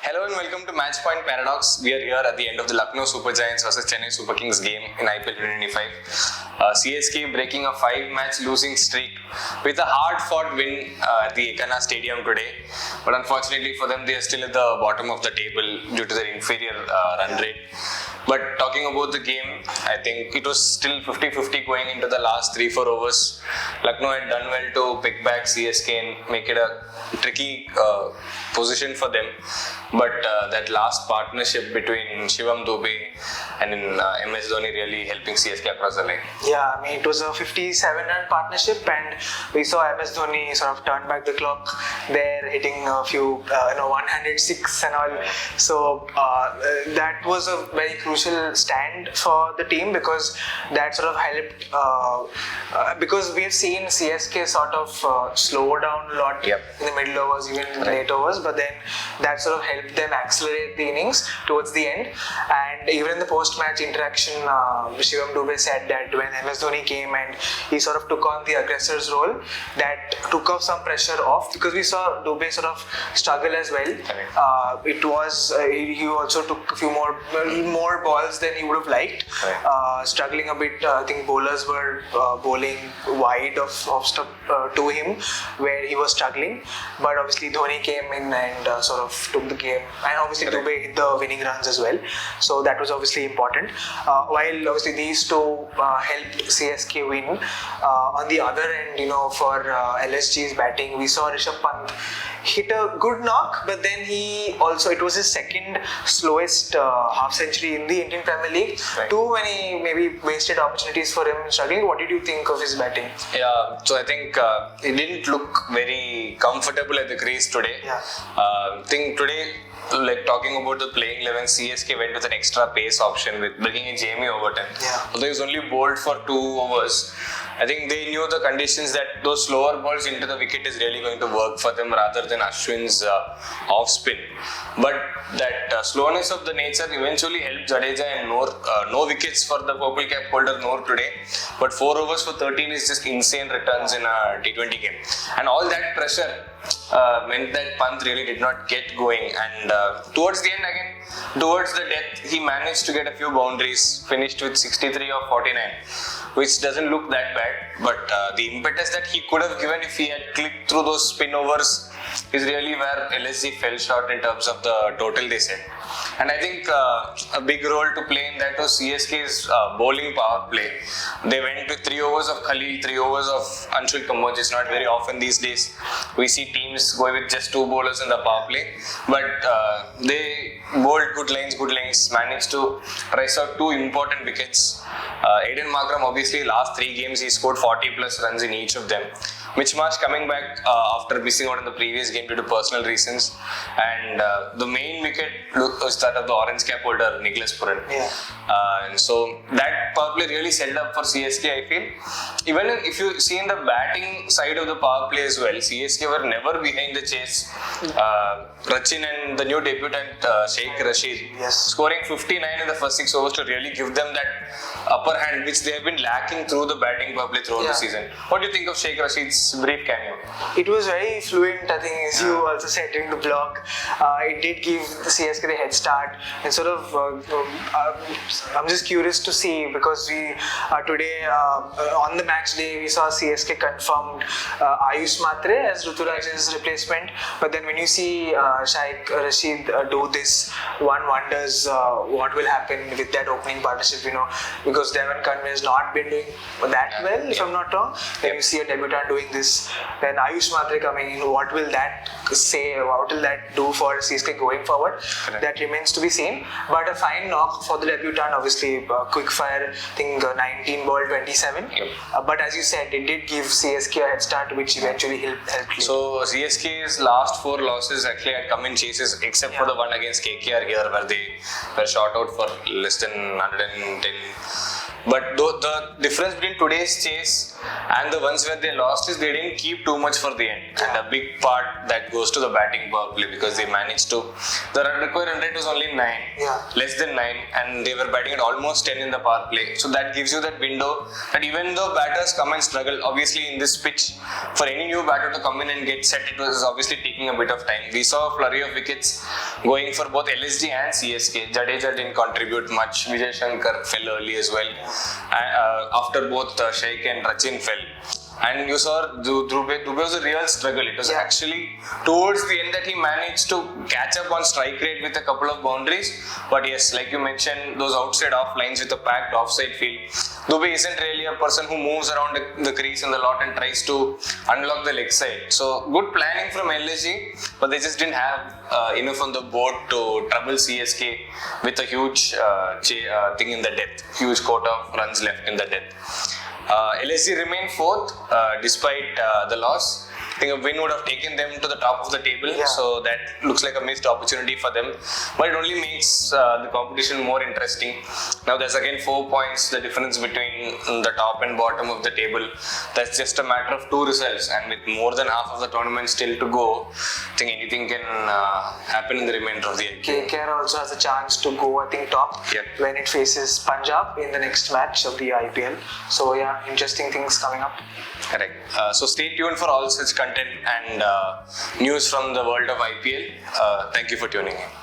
Hello and welcome to Match Point Paradox. We are here at the end of the Lucknow Super Giants versus Chennai Super Kings game in IPL 2025. CSK breaking a 5-match losing streak with a hard-fought win at the Ekana Stadium today. But unfortunately for them, they are still at the bottom of the table due to their inferior run rate. But talking about the game, I think it was still 50-50 going into the last 3-4 overs. Lucknow had done well to pick back CSK and make it a tricky position for them. But that last partnership between Shivam Dube and MS Dhoni really helping CSK across the line. Yeah, I mean it was a 57-run partnership, and we saw MS Dhoni sort of turn back the clock there, hitting a few, one-handed six and all. So that was a very crucial stand for the team because that sort of helped. Because we've seen CSK sort of slow down a lot in the middle overs, even late overs, but then that sort of helped them accelerate the innings towards the end. And even in the post-match interaction, Shivam Dube said that when MS Dhoni came and he sort of took on the aggressor's role, that took off some pressure off, because we saw Dube sort of struggle as well. He also took a few more balls than he would have liked, struggling a bit. I think bowlers were bowling wide of stuff to him where he was struggling, but obviously Dhoni came in and sort of took the game, and obviously Dube hit the winning runs as well, so that was obviously important. While obviously these two helped CSK win, on the other end, for LSG's batting, we saw Rishabh Pant hit a good knock, but then it was his second slowest half century in the Indian Premier League. Too many maybe wasted opportunities for him struggling. What did you think of his batting? Yeah, so I think he didn't look very comfortable at the crease today. I think today, like talking about the playing 11, CSK went with an extra pace option with bringing in Jamie Overton. Although he was only bowled for 2 overs, I think they knew the conditions that those slower balls into the wicket is really going to work for them rather than Ashwin's off spin. But that slowness of the nature eventually helped Jadeja and Noor. No wickets for the purple cap holder Noor today, but 4 overs for 13 is just insane returns in a T20 game. And all that pressure meant that Pant really did not get going, and towards the end again, towards the death, he managed to get a few boundaries, finished with 63 or 49, which doesn't look that bad, but the impetus that he could have given if he had clicked through those spin overs is really where LSG fell short in terms of the total they set. And I think a big role to play in that was CSK's bowling power play. They went with 3 overs of Khalil, 3 overs of Anshul Kamboj. It's not very often these days we see teams go with just 2 bowlers in the power play, but they bowled good lines, managed to price out 2 important wickets. Aiden Markram, obviously last 3 games he scored 40 plus runs in each of them. Mitch Marsh coming back after missing out in the previous game due to personal reasons, and the main wicket was that of the orange cap holder Nicholas Puran. And so that power play really set up for CSK, I feel. Even if you see in the batting side of the power play as well, CSK were never behind the chase. Rachin and the new debutant Shaik Rasheed scoring 59 in the first 6 overs to really give them that upper hand, which they have been lacking through the batting power play throughout the season. What do you think of Shaik Rasheed's brief cameo? It was very fluent, I think, as you also said during the blog. It did give the CSK the head start, and sort of I'm just curious to see, because we today on the match day we saw CSK confirmed Ayush Matre as Ruturaj's replacement, but then when you see Shaik Rasheed do this, one wonders what will happen with that opening partnership, because Devon Conway has not been doing that well, if I'm not wrong. Then you see a debutant doing this, then Ayush Matre coming in, what will that say, what will that do for CSK going forward? That remains to be seen, but a fine knock for the debutant, obviously quick fire, I think 19 ball 27, but as you said, it did give CSK a head start, which eventually helped. So CSK's last 4 losses actually had come in chases, except for the one against KKR here where they were shot out for less than 110. But the difference between today's chase and the ones where they lost is they didn't keep too much for the end. And a big part that goes to the batting power play, because they managed to, the required run rate was only 9, less than 9, and they were batting at almost 10 in the power play. So that gives you that window that even though batters come and struggle, obviously in this pitch, for any new batter to come in and get set, it was obviously taking a bit of time. We saw a flurry of wickets going for both LSG and CSK. Jadeja didn't contribute much. Vijay Shankar fell early as well. After both Shaik and Rachin fell. And you saw Dube was a real struggle. It was actually towards the end that he managed to catch up on strike rate with a couple of boundaries. But yes, like you mentioned, those outside off lines with a packed offside field. Dube isn't really a person who moves around the crease in the lot and tries to unlock the leg side. So good planning from LSG, but they just didn't have enough on the board to trouble CSK with a huge thing in the death. Huge quota of runs left in the death. LSG remained 4th despite the loss. I think a win would have taken them to the top of the table, so that looks like a missed opportunity for them. But it only makes the competition more interesting. Now there's again 4 points, the difference between the top and bottom of the table. That's just a matter of 2 results, and with more than half of the tournament still to go, I think anything can happen in the remainder of the IPL. KKR also has a chance to go, I think, top when it faces Punjab in the next match of the IPL. So yeah, interesting things coming up. Correct. So stay tuned for all such content and news from the world of IPL. Thank you for tuning in.